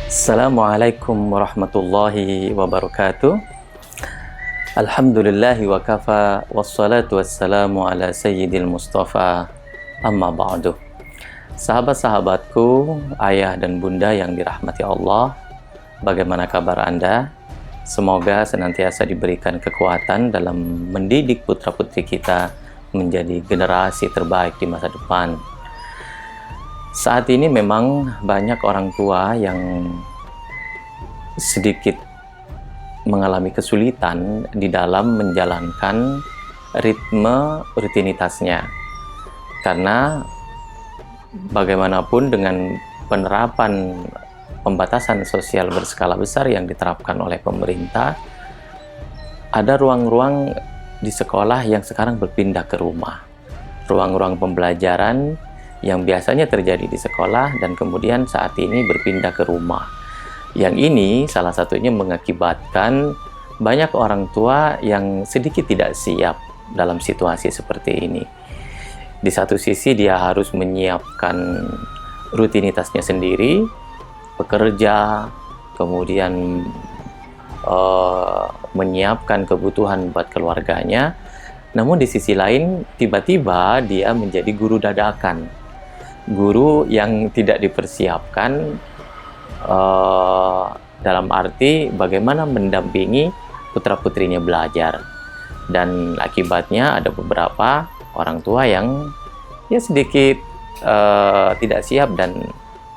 Assalamualaikum warahmatullahi wabarakatuh. Alhamdulillahi wa kafa, wassalatu wassalamu ala sayyidil mustafa, amma ba'du. Sahabat-sahabatku, ayah dan bunda yang dirahmati Allah, bagaimana kabar Anda? Semoga senantiasa diberikan kekuatan dalam mendidik putra-putri kita menjadi generasi terbaik di masa depan. Saat ini memang banyak orang tua yang sedikit mengalami kesulitan di dalam menjalankan rutinitasnya. Karena bagaimanapun dengan penerapan pembatasan sosial berskala besar yang diterapkan oleh pemerintah, ada ruang-ruang di sekolah yang sekarang berpindah ke rumah. Ruang-ruang pembelajaran yang biasanya terjadi di sekolah dan kemudian saat ini berpindah ke rumah. Yang ini salah satunya mengakibatkan banyak orang tua yang sedikit tidak siap dalam situasi seperti ini. Di satu sisi dia harus menyiapkan rutinitasnya sendiri, bekerja, kemudian menyiapkan kebutuhan buat keluarganya. Namun di sisi lain tiba-tiba dia menjadi guru dadakan. Guru yang tidak dipersiapkan dalam arti bagaimana mendampingi putra-putrinya belajar. Dan akibatnya ada beberapa orang tua yang sedikit tidak siap dan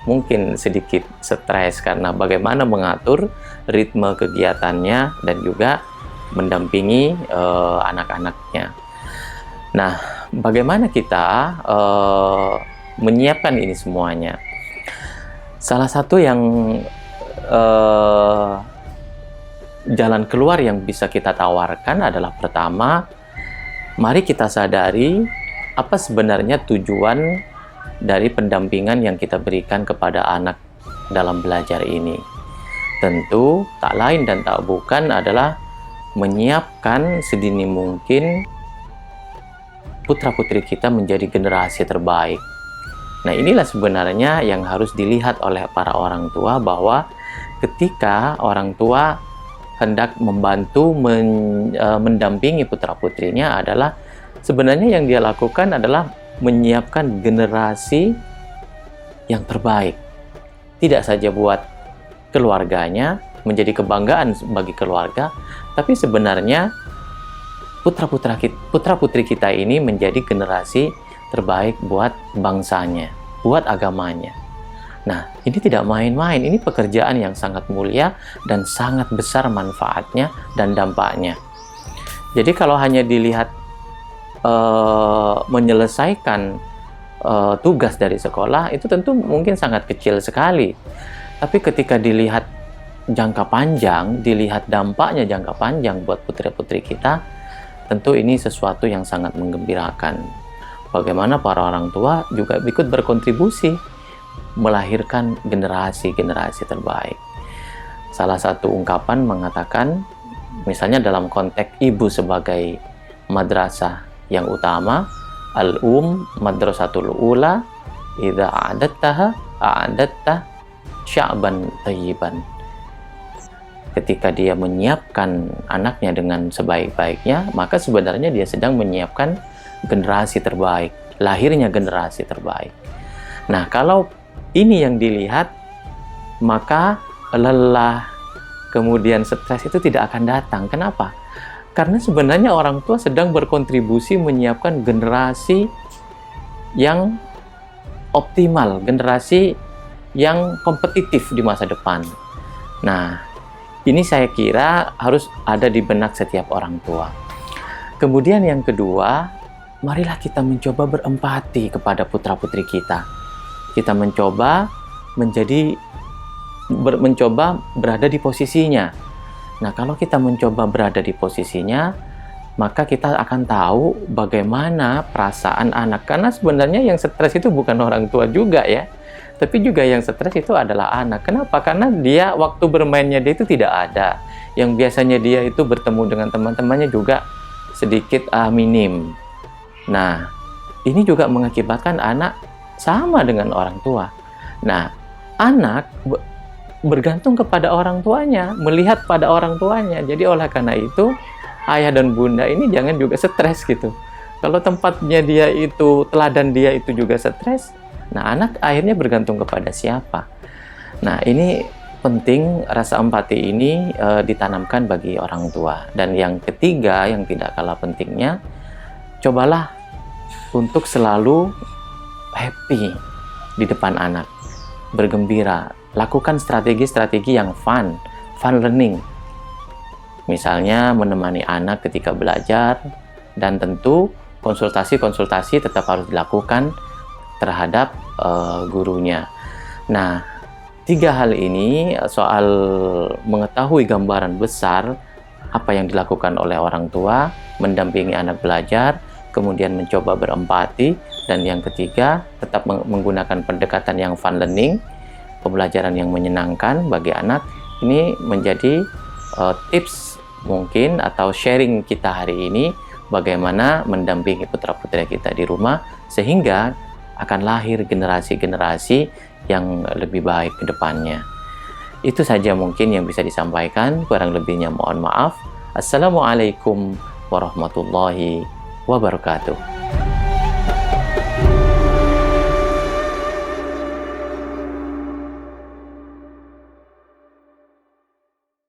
mungkin sedikit stres karena bagaimana mengatur ritme kegiatannya dan juga mendampingi anak-anaknya. Nah, bagaimana kita menyiapkan ini semuanya? Salah satu yang jalan keluar yang bisa kita tawarkan adalah pertama, mari kita sadari apa sebenarnya tujuan dari pendampingan yang kita berikan kepada anak dalam belajar ini. Tentu tak lain dan tak bukan adalah menyiapkan sedini mungkin putra-putri kita menjadi generasi terbaik. Nah, inilah sebenarnya yang harus dilihat oleh para orang tua, bahwa ketika orang tua hendak membantu mendampingi putra-putrinya adalah sebenarnya yang dia lakukan adalah menyiapkan generasi yang terbaik. Tidak saja buat keluarganya, menjadi kebanggaan bagi keluarga, tapi sebenarnya putra-putri kita ini menjadi generasi terbaik buat bangsanya, buat agamanya. Nah, ini tidak main-main, ini pekerjaan yang sangat mulia dan sangat besar manfaatnya dan dampaknya. Jadi kalau hanya dilihat menyelesaikan tugas dari sekolah, itu tentu mungkin sangat kecil sekali. Tapi ketika dilihat jangka panjang, dilihat dampaknya jangka panjang buat putri-putri kita, tentu ini sesuatu yang sangat menggembirakan. Bagaimana para orang tua juga ikut berkontribusi melahirkan generasi-generasi terbaik. Salah satu ungkapan mengatakan, misalnya dalam konteks ibu sebagai madrasah yang utama, madrasatul ula, idza a'adattaha a'adatta sya'ban thayyiban. Ketika dia menyiapkan anaknya dengan sebaik-baiknya, maka sebenarnya dia sedang menyiapkan generasi terbaik, lahirnya generasi terbaik. Nah, kalau ini yang dilihat, maka lelah, kemudian stres itu tidak akan datang. Kenapa? Karena sebenarnya orang tua sedang berkontribusi menyiapkan generasi yang optimal, generasi yang kompetitif di masa depan. Nah, ini saya kira harus ada di benak setiap orang tua. Kemudian yang kedua, marilah kita mencoba berempati kepada putra-putri kita. Kita mencoba berada di posisinya. Nah, kalau kita mencoba berada di posisinya, maka kita akan tahu bagaimana perasaan anak. Karena sebenarnya yang stres itu bukan orang tua juga ya, tapi juga yang stres itu adalah anak. Kenapa? Karena dia waktu bermainnya dia itu tidak ada. Yang biasanya dia itu bertemu dengan teman-temannya juga sedikit minim. Nah, ini juga mengakibatkan anak sama dengan orang tua. Nah, anak bergantung kepada orang tuanya, melihat pada orang tuanya. Jadi oleh karena itu, ayah dan bunda ini jangan juga stres gitu. Kalau tempatnya dia itu, teladan dia itu juga stres, nah anak akhirnya bergantung kepada siapa. Nah ini penting, rasa empati ini ditanamkan bagi orang tua. Dan yang ketiga, yang tidak kalah pentingnya, cobalah untuk selalu happy di depan anak, bergembira. Lakukan strategi-strategi yang fun learning. Misalnya menemani anak ketika belajar, dan tentu konsultasi-konsultasi tetap harus dilakukan terhadap gurunya. Nah, 3 hal ini soal mengetahui gambaran besar apa yang dilakukan oleh orang tua, mendampingi anak belajar, kemudian mencoba berempati, dan yang ketiga tetap menggunakan pendekatan yang fun learning, pembelajaran yang menyenangkan bagi anak. Ini menjadi tips mungkin atau sharing kita hari ini bagaimana mendampingi putra-putri kita di rumah sehingga akan lahir generasi-generasi yang lebih baik ke depannya. Itu saja mungkin yang bisa disampaikan, kurang lebihnya mohon maaf. Assalamualaikum warahmatullahi wabarakatuh.